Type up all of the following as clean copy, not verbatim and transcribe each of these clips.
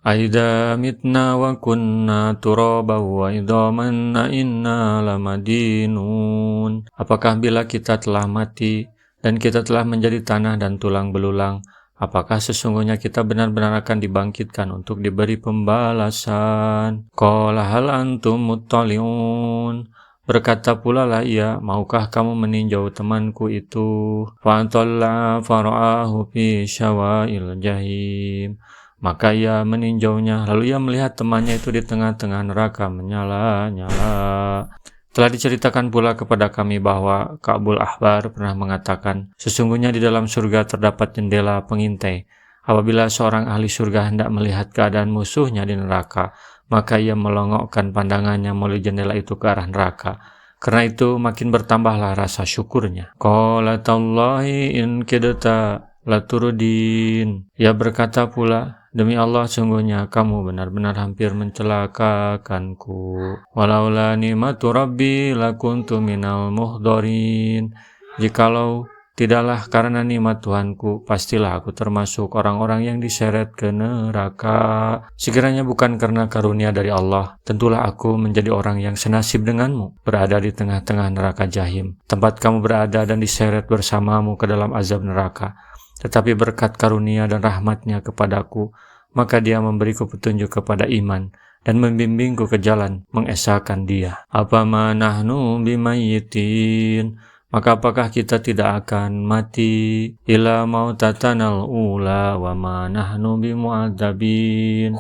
Aidza mitna wa kunna turaban wa idhaman inna lamadinun. Apakah bila kita telah mati dan kita telah menjadi tanah dan tulang belulang, apakah sesungguhnya kita benar-benar akan dibangkitkan untuk diberi pembalasan? Qala hal antum muttali'un. Berkata pula lah ia, maukah kamu meninjau temanku itu? Fa'atalla fara'ahu fi syawa'il jahim. Maka ia meninjaunya, lalu ia melihat temannya itu di tengah-tengah neraka menyala-nyala. Telah diceritakan pula kepada kami bahwa Ka'bul Ahbar pernah mengatakan, sesungguhnya di dalam surga terdapat jendela pengintai. Apabila seorang ahli surga hendak melihat keadaan musuhnya di neraka, maka ia melongokkan pandangannya melalui jendela itu ke arah neraka. Karena itu makin bertambahlah rasa syukurnya. Qala tallahi in kidta laturudin. Ia berkata pula, demi Allah sungguhnya kamu benar-benar hampir mencelakakanku. Walaula ni'matu rabbi lakuntu minal muhdarin. Jikalau tidaklah karena nikmat Tuhanku, pastilah aku termasuk orang-orang yang diseret ke neraka. Sekiranya bukan karena karunia dari Allah, tentulah aku menjadi orang yang senasib denganmu, berada di tengah-tengah neraka jahim, tempat kamu berada dan diseret bersamamu ke dalam azab neraka. Tetapi berkat karunia dan rahmatnya kepadaku, maka dia memberiku petunjuk kepada iman dan membimbingku ke jalan mengesahkan dia. Apama nahnu bimayyitin. Maka apakah kita tidak akan mati? Ila mautatanal ula wa ma nahnu bimu'adzabin.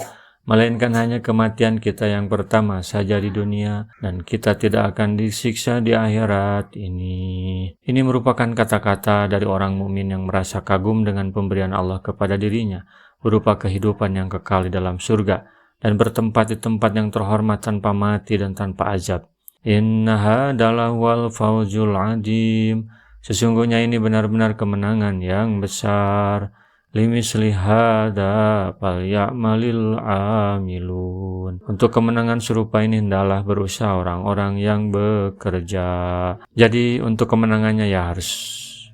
Melainkan hanya kematian kita yang pertama saja di dunia, dan kita tidak akan disiksa di akhirat ini. Ini merupakan kata-kata dari orang mukmin yang merasa kagum dengan pemberian Allah kepada dirinya, berupa kehidupan yang kekal di dalam surga, dan bertempat di tempat yang terhormat tanpa mati dan tanpa azab. Inna hadalah wal fawzul adim. Sesungguhnya ini benar-benar kemenangan yang besar. Limisli hada falyamalil amilun. Untuk kemenangan serupa ini hendaklah berusaha orang-orang yang bekerja. Jadi untuk kemenangannya ya harus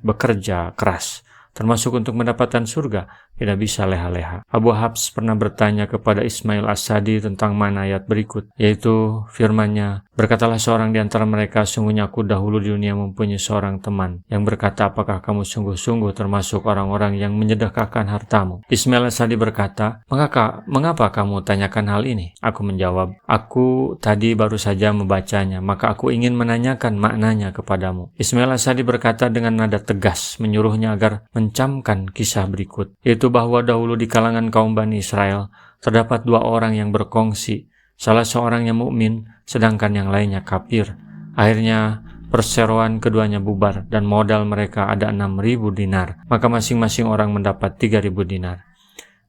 bekerja keras, termasuk untuk mendapatkan surga, tidak bisa leha-leha. Abu Habs pernah bertanya kepada Ismail As-Sadi tentang mana ayat berikut, yaitu firman-Nya, berkatalah seorang di antara mereka, sungguhnya aku dahulu di dunia mempunyai seorang teman yang berkata, apakah kamu sungguh-sungguh termasuk orang-orang yang menyedekahkan hartamu? Ismail As-Sadi berkata, mengapa kamu tanyakan hal ini? Aku menjawab, aku tadi baru saja membacanya, maka aku ingin menanyakan maknanya kepadamu. Ismail As-Sadi berkata dengan nada tegas, menyuruhnya agar mencamkan kisah berikut, yaitu bahwa dahulu di kalangan kaum Bani Israel terdapat dua orang yang berkongsi, salah seorangnya mukmin sedangkan yang lainnya kafir. Akhirnya perseroan keduanya bubar dan modal mereka ada 6.000 dinar, maka masing-masing orang mendapat 3.000 dinar.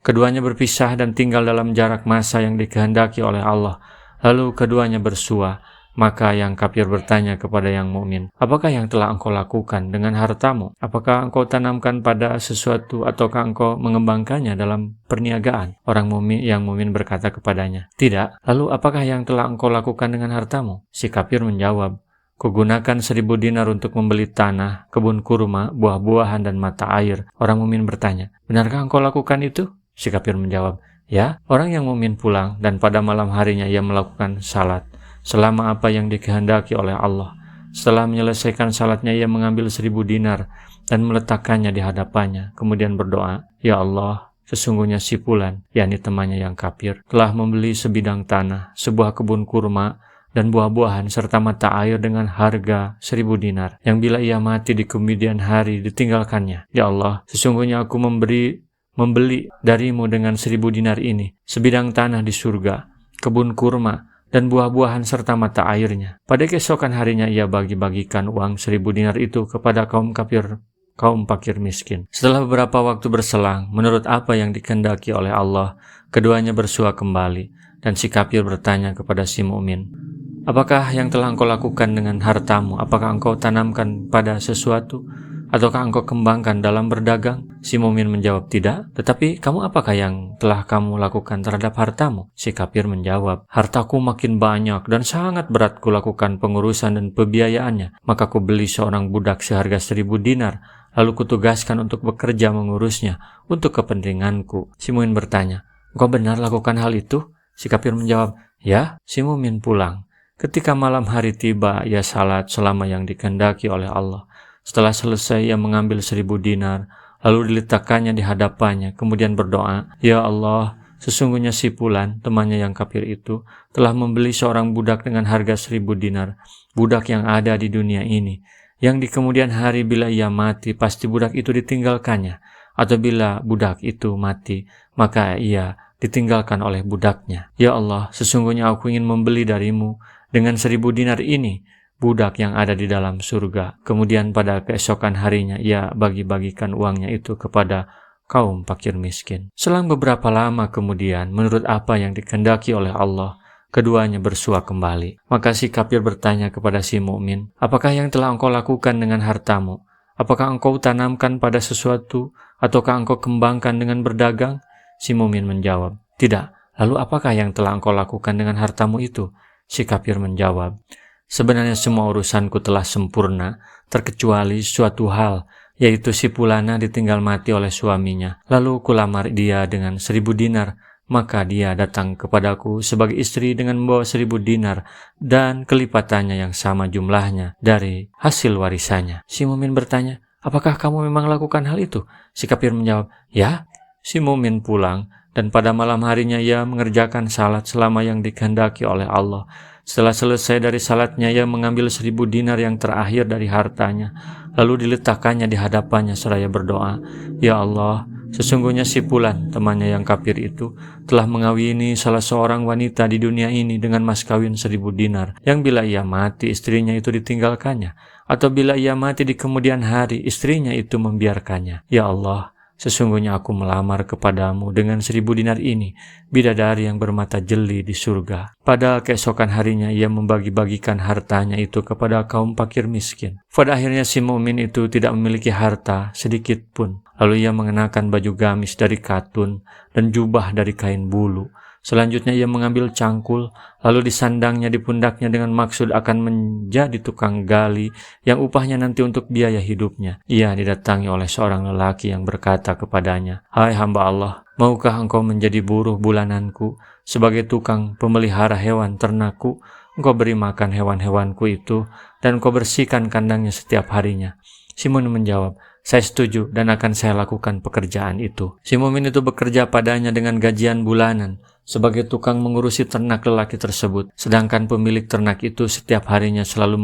Keduanya berpisah dan tinggal dalam jarak masa yang dikehendaki oleh Allah, lalu keduanya bersua. Maka yang kafir bertanya kepada yang mukmin, apakah yang telah engkau lakukan dengan hartamu? Apakah engkau tanamkan pada sesuatu ataukah engkau mengembangkannya dalam perniagaan? Orang yang mukmin berkata kepadanya, tidak. Lalu apakah yang telah engkau lakukan dengan hartamu? Si kafir menjawab, kugunakan 1.000 dinar untuk membeli tanah, kebun kurma, buah-buahan dan mata air. Orang mukmin bertanya, benarkah engkau lakukan itu? Si kafir menjawab, ya. Orang yang mukmin pulang dan pada malam harinya ia melakukan salat selama apa yang dikehendaki oleh Allah. Setelah menyelesaikan salatnya, ia mengambil 1.000 dinar dan meletakkannya di hadapannya. Kemudian berdoa, ya Allah, sesungguhnya si Fulan, yakni temannya yang kafir, telah membeli sebidang tanah, sebuah kebun kurma, dan buah-buahan serta mata air dengan harga 1.000 dinar, yang bila ia mati di kemudian hari ditinggalkannya. Ya Allah, sesungguhnya aku membeli darimu dengan 1.000 dinar ini, sebidang tanah di surga, kebun kurma, dan buah-buahan serta mata airnya. Pada keesokan harinya ia bagi-bagikan uang 1.000 dinar itu kepada kaum fakir miskin. Setelah beberapa waktu berselang, menurut apa yang dikehendaki oleh Allah, keduanya bersua kembali, dan si kafir bertanya kepada si mukmin, apakah yang telah engkau lakukan dengan hartamu? Apakah engkau tanamkan pada sesuatu? Ataukah engkau kembangkan dalam berdagang? Si mukmin menjawab, tidak. Tetapi kamu apakah yang telah kamu lakukan terhadap hartamu? Si kafir menjawab, hartaku makin banyak dan sangat berat kulakukan pengurusan dan pembiayaannya. Maka ku beli seorang budak seharga 1.000 dinar, lalu kutugaskan untuk bekerja mengurusnya untuk kepentinganku. Si mukmin bertanya, engkau benar lakukan hal itu? Si kafir menjawab, ya. Si mukmin pulang. Ketika malam hari tiba, ia salat selama yang dikehendaki oleh Allah. Setelah selesai, ia mengambil 1.000 dinar, lalu diletakkannya di hadapannya, kemudian berdoa, ya Allah, sesungguhnya si Fulan, temannya yang kafir itu, telah membeli seorang budak dengan harga 1.000 dinar, budak yang ada di dunia ini, yang di kemudian hari bila ia mati, pasti budak itu ditinggalkannya, atau bila budak itu mati, maka ia ditinggalkan oleh budaknya. Ya Allah, sesungguhnya aku ingin membeli darimu dengan 1.000 dinar ini, budak yang ada di dalam surga. Kemudian pada keesokan harinya, ia bagi-bagikan uangnya itu kepada kaum fakir miskin. Selang beberapa lama kemudian, menurut apa yang dikehendaki oleh Allah, keduanya bersua kembali. Maka si kafir bertanya kepada si mukmin, apakah yang telah engkau lakukan dengan hartamu? Apakah engkau tanamkan pada sesuatu, ataukah engkau kembangkan dengan berdagang? Si mukmin menjawab, tidak. Lalu apakah yang telah engkau lakukan dengan hartamu itu? Si kafir menjawab, sebenarnya semua urusanku telah sempurna, terkecuali suatu hal, yaitu si Fulana ditinggal mati oleh suaminya. Lalu kulamar dia dengan 1.000 dinar, maka dia datang kepadaku sebagai istri dengan membawa 1.000 dinar dan kelipatannya yang sama jumlahnya dari hasil warisannya. Si mukmin bertanya, apakah kamu memang lakukan hal itu? Si kafir menjawab, ya. Si mukmin pulang, dan pada malam harinya ia mengerjakan salat selama yang dikehendaki oleh Allah. Setelah selesai dari salatnya, ia mengambil 1.000 dinar yang terakhir dari hartanya, lalu diletakkannya di hadapannya seraya berdoa, ya Allah, sesungguhnya si Fulan, temannya yang kafir itu, telah mengawini salah seorang wanita di dunia ini dengan mas kawin 1.000 dinar, yang bila ia mati, istrinya itu ditinggalkannya, atau bila ia mati di kemudian hari, istrinya itu membiarkannya. Ya Allah, sesungguhnya aku melamar kepadamu dengan 1.000 dinar ini, bidadari yang bermata jeli di surga. Pada keesokan harinya ia membagi-bagikan hartanya itu kepada kaum fakir miskin. Pada akhirnya si mukmin itu tidak memiliki harta sedikit pun. Lalu ia mengenakan baju gamis dari katun dan jubah dari kain bulu. Selanjutnya ia mengambil cangkul, lalu disandangnya di pundaknya dengan maksud akan menjadi tukang gali yang upahnya nanti untuk biaya hidupnya. Ia didatangi oleh seorang lelaki yang berkata kepadanya, hai hamba Allah, maukah engkau menjadi buruh bulananku sebagai tukang pemelihara hewan ternakku? Engkau beri makan hewan-hewanku itu dan engkau bersihkan kandangnya setiap harinya. Si mukmin menjawab, saya setuju dan akan saya lakukan pekerjaan itu. Si mukmin itu bekerja padanya dengan gajian bulanan sebagai tukang mengurusi ternak lelaki tersebut. Sedangkan pemilik ternak itu setiap harinya selalu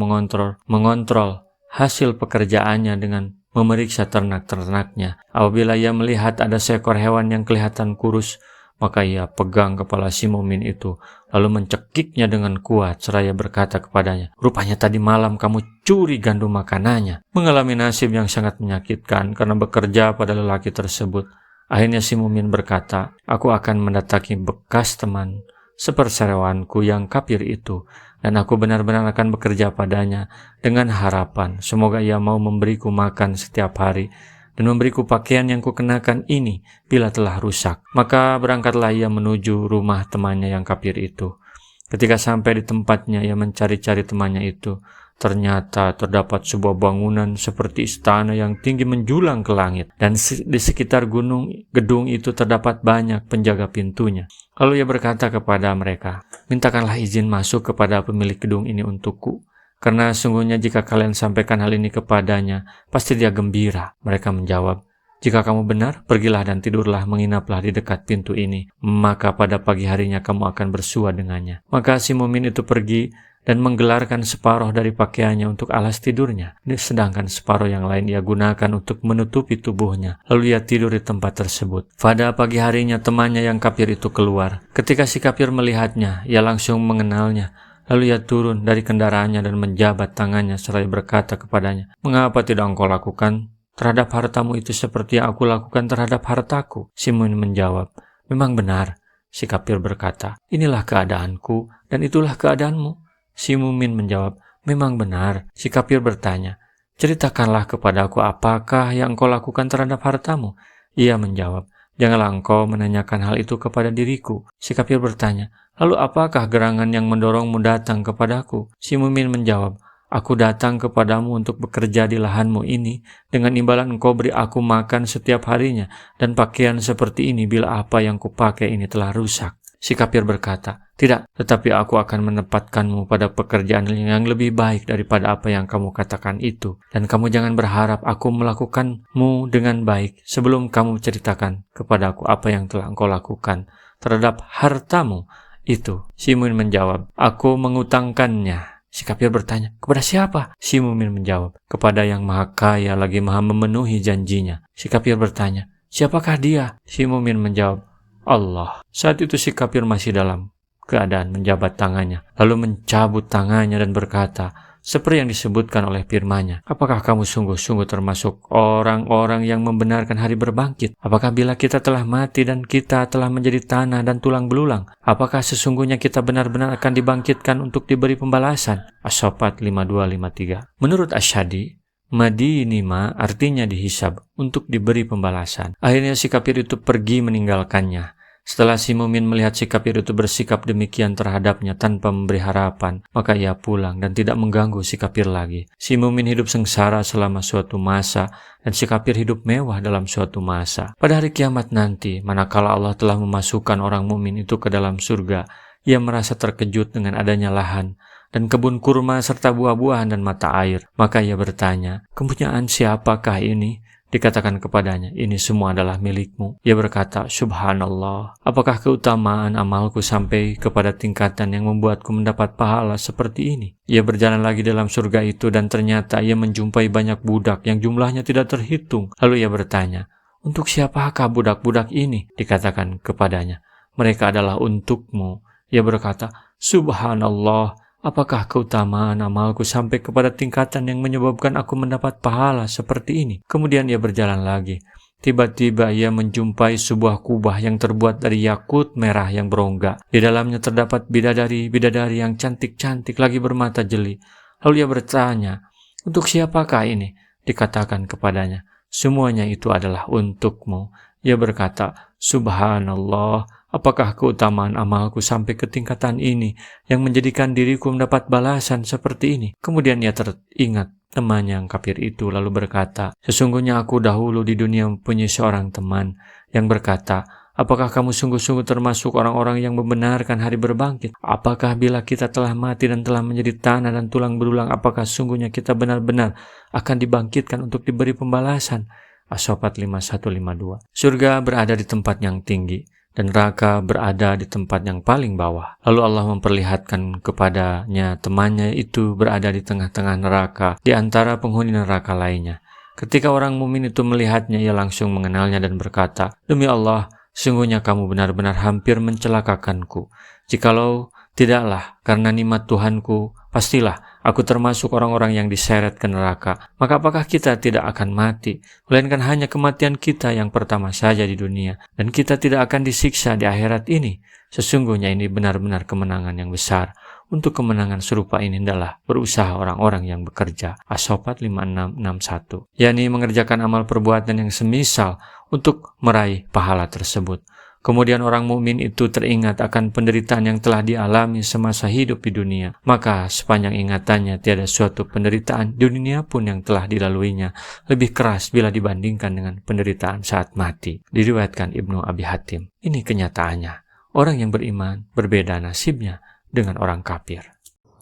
mengontrol hasil pekerjaannya dengan memeriksa ternak-ternaknya. Apabila ia melihat ada seekor hewan yang kelihatan kurus, maka ia pegang kepala si mukmin itu, lalu mencekiknya dengan kuat seraya berkata kepadanya, rupanya tadi malam kamu curi gandum makanannya. Mengalami nasib yang sangat menyakitkan karena bekerja pada lelaki tersebut. Akhirnya si mukmin berkata, aku akan mendatangi bekas teman seperserewanku yang kafir itu, dan aku benar-benar akan bekerja padanya dengan harapan semoga ia mau memberiku makan setiap hari dan memberiku pakaian yang kukenakan ini bila telah rusak. Maka berangkatlah ia menuju rumah temannya yang kafir itu. Ketika sampai di tempatnya, ia mencari-cari temannya itu. Ternyata terdapat sebuah bangunan seperti istana yang tinggi menjulang ke langit, dan di sekitar gedung itu terdapat banyak penjaga pintunya. Lalu ia berkata kepada mereka, mintakanlah izin masuk kepada pemilik gedung ini untukku, karena sungguhnya jika kalian sampaikan hal ini kepadanya, pasti dia gembira. Mereka menjawab, jika kamu benar, pergilah dan tidurlah, menginaplah di dekat pintu ini, maka pada pagi harinya kamu akan bersua dengannya. Maka si mukmin itu pergi dan menggelarkan separuh dari pakaiannya untuk alas tidurnya, sedangkan separuh yang lain ia gunakan untuk menutupi tubuhnya. Lalu ia tidur di tempat tersebut. Pada pagi harinya temannya yang kafir itu keluar. Ketika si kafir melihatnya, ia langsung mengenalnya. Lalu ia turun dari kendaraannya dan menjabat tangannya seraya berkata kepadanya, mengapa tidak engkau lakukan terhadap hartamu itu seperti yang aku lakukan terhadap hartaku? Si mukmin menjawab, memang benar. Si kafir berkata, inilah keadaanku dan itulah keadaanmu. Si mukmin menjawab, memang benar. Si kafir bertanya, ceritakanlah kepadaku apakah yang engkau lakukan terhadap hartamu? Ia menjawab, janganlah engkau menanyakan hal itu kepada diriku. Si kafir bertanya, lalu apakah gerangan yang mendorongmu datang kepadaku? Si mukmin menjawab, Aku datang kepadamu untuk bekerja di lahanmu ini, dengan imbalan engkau beri aku makan setiap harinya, dan pakaian seperti ini bila apa yang kupakai ini telah rusak. Si kafir berkata, tidak, tetapi aku akan menempatkanmu pada pekerjaan yang lebih baik daripada apa yang kamu katakan itu. Dan kamu jangan berharap aku melakukanmu dengan baik sebelum kamu ceritakan kepadaku apa yang telah engkau lakukan terhadap hartamu itu. Si mukmin menjawab, aku mengutangkannya. Si kafir bertanya, kepada siapa? Si mukmin menjawab, kepada yang maha kaya lagi maha memenuhi janjinya. Si kafir bertanya, siapakah dia? Si mukmin menjawab, Allah. Saat itu si kafir masih dalam keadaan menjabat tangannya, lalu mencabut tangannya dan berkata, seperti yang disebutkan oleh firman-Nya, apakah kamu sungguh-sungguh termasuk orang-orang yang membenarkan hari berbangkit? Apakah bila kita telah mati dan kita telah menjadi tanah dan tulang belulang, apakah sesungguhnya kita benar-benar akan dibangkitkan untuk diberi pembalasan? As-Saffat 52-53. Menurut Asy'adi, madinima artinya dihisab, untuk diberi pembalasan. Akhirnya si kafir itu pergi meninggalkannya. Setelah si mukmin melihat si kafir itu bersikap demikian terhadapnya tanpa memberi harapan, maka ia pulang dan tidak mengganggu si kafir lagi. Si mukmin hidup sengsara selama suatu masa, dan si kafir hidup mewah dalam suatu masa. Pada hari kiamat nanti, manakala Allah telah memasukkan orang mukmin itu ke dalam surga, ia merasa terkejut dengan adanya lahan dan kebun kurma serta buah-buahan dan mata air. Maka ia bertanya, kepunyaan siapakah ini? Dikatakan kepadanya, ini semua adalah milikmu. Ia berkata, subhanallah, apakah keutamaan amalku sampai kepada tingkatan yang membuatku mendapat pahala seperti ini? Ia berjalan lagi dalam surga itu dan ternyata ia menjumpai banyak budak yang jumlahnya tidak terhitung. Lalu ia bertanya, untuk siapakah budak-budak ini? Dikatakan kepadanya, mereka adalah untukmu. Ia berkata, subhanallah, apakah keutamaan amalku sampai kepada tingkatan yang menyebabkan aku mendapat pahala seperti ini? Kemudian ia berjalan lagi. Tiba-tiba ia menjumpai sebuah kubah yang terbuat dari yakut merah yang berongga. Di dalamnya terdapat bidadari-bidadari yang cantik-cantik lagi bermata jeli. Lalu ia bertanya, untuk siapakah ini? Dikatakan kepadanya, semuanya itu adalah untukmu. Ia berkata, subhanallah, apakah keutamaan amalku sampai ke tingkatan ini yang menjadikan diriku mendapat balasan seperti ini? Kemudian ia teringat temannya yang kafir itu lalu berkata, sesungguhnya aku dahulu di dunia mempunyai seorang teman yang berkata, apakah kamu sungguh-sungguh termasuk orang-orang yang membenarkan hari berbangkit? Apakah bila kita telah mati dan telah menjadi tanah dan tulang belulang, apakah sungguhnya kita benar-benar akan dibangkitkan untuk diberi pembalasan? As-Saffat 51-52. Surga berada di tempat yang tinggi dan neraka berada di tempat yang paling bawah. Lalu Allah memperlihatkan kepadanya temannya itu berada di tengah-tengah neraka di antara penghuni neraka lainnya. Ketika orang mukmin itu melihatnya, ia langsung mengenalnya dan berkata, demi Allah, sungguhnya kamu benar-benar hampir mencelakakanku. Jikalau tidaklah karena nikmat Tuhanku, pastilah aku termasuk orang-orang yang diseret ke neraka. Maka apakah kita tidak akan mati, melainkan hanya kematian kita yang pertama saja di dunia, dan kita tidak akan disiksa di akhirat ini? Sesungguhnya ini benar-benar kemenangan yang besar. Untuk kemenangan serupa ini adalah berusaha orang-orang yang bekerja. As-Saffat 56-61. yakni mengerjakan amal perbuatan yang semisal untuk meraih pahala tersebut. Kemudian orang mukmin itu teringat akan penderitaan yang telah dialami semasa hidup di dunia. Maka sepanjang ingatannya tiada suatu penderitaan di dunia pun yang telah dilaluinya lebih keras bila dibandingkan dengan penderitaan saat mati. Diriwayatkan Ibnu Abi Hatim. Ini kenyataannya. Orang yang beriman berbeda nasibnya dengan orang kafir.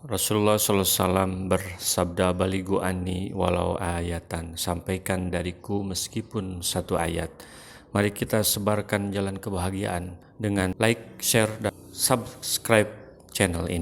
Rasulullah SAW bersabda, baligu anni walau ayatan, sampaikan dariku meskipun satu ayat. Mari kita sebarkan jalan kebahagiaan dengan like, share, dan subscribe channel ini.